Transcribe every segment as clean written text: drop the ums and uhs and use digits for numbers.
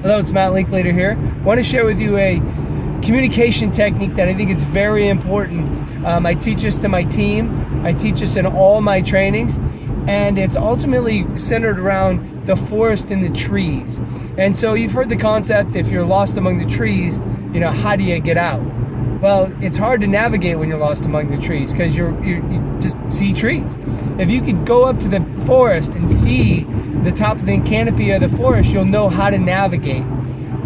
Hello, it's Matt Linklater here. I want to share with you a communication technique that I think is very important. I teach this to my team. I teach this in all my trainings, and it's ultimately centered around the forest and the trees. And so you've heard the concept, if you're lost among the trees, how do you get out? Well, it's hard to navigate when you're lost among the trees because you just see trees. If you could go up to the forest and see the top of the canopy of the forest, you'll know how to navigate.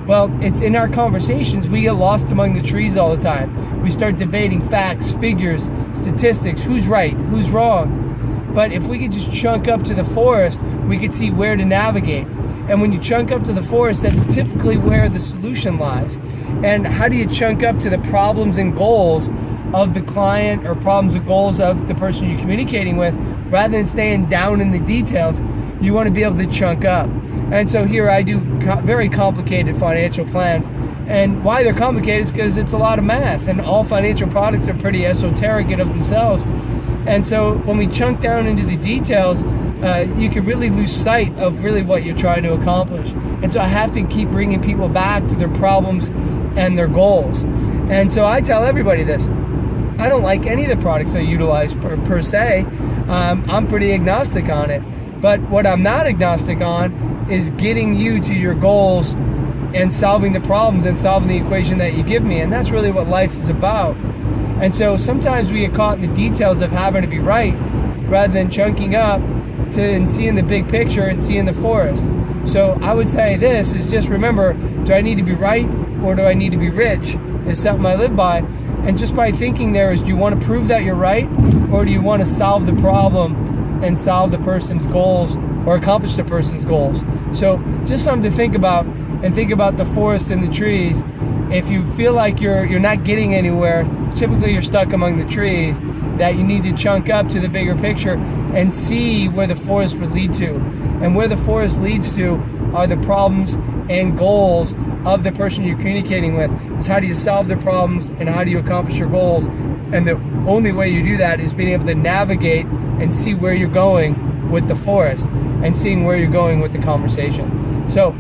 Well, it's in our conversations, we get lost among the trees all the time. We start debating facts, figures, statistics, who's right, who's wrong. But if we could just chunk up to the forest, we could see where to navigate. And when you chunk up to the forest, that's typically where the solution lies. And how do you chunk up to the problems and goals of the client or problems and goals of the person you're communicating with, rather than staying down in the details? You want to be able to chunk up. And so here I do very complicated financial plans. And why they're complicated is because it's a lot of math, and all financial products are pretty esoteric in of themselves. And so when we chunk down into the details, you can really lose sight of really what you're trying to accomplish. And so I have to keep bringing people back to their problems and their goals. And so I tell everybody this. I don't like any of the products I utilize per se. I'm pretty agnostic on it. But what I'm not agnostic on is getting you to your goals and solving the problems and solving the equation that you give me. And that's really what life is about. And so sometimes we get caught in the details of having to be right rather than chunking up and seeing the big picture and seeing the forest. So I would say this is just remember, do I need to be right or do I need to be rich? Is something I live by. And just by thinking there is, do you want to prove that you're right, or do you want to solve the problem and solve the person's goals or accomplish the person's goals? So just something to think about, and think about the forest and the trees. If you feel like you're not getting anywhere, typically you're stuck among the trees, that you need to chunk up to the bigger picture and see where the forest would lead to. And where the forest leads to are the problems and goals of the person you're communicating with. Is how do you solve their problems and how do you accomplish your goals? And the only way you do that is being able to navigate and see where you're going with the forest and seeing where you're going with the conversation. So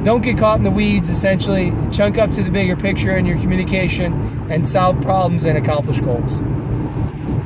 don't get caught in the weeds, essentially. Chunk up to the bigger picture in your communication and solve problems and accomplish goals.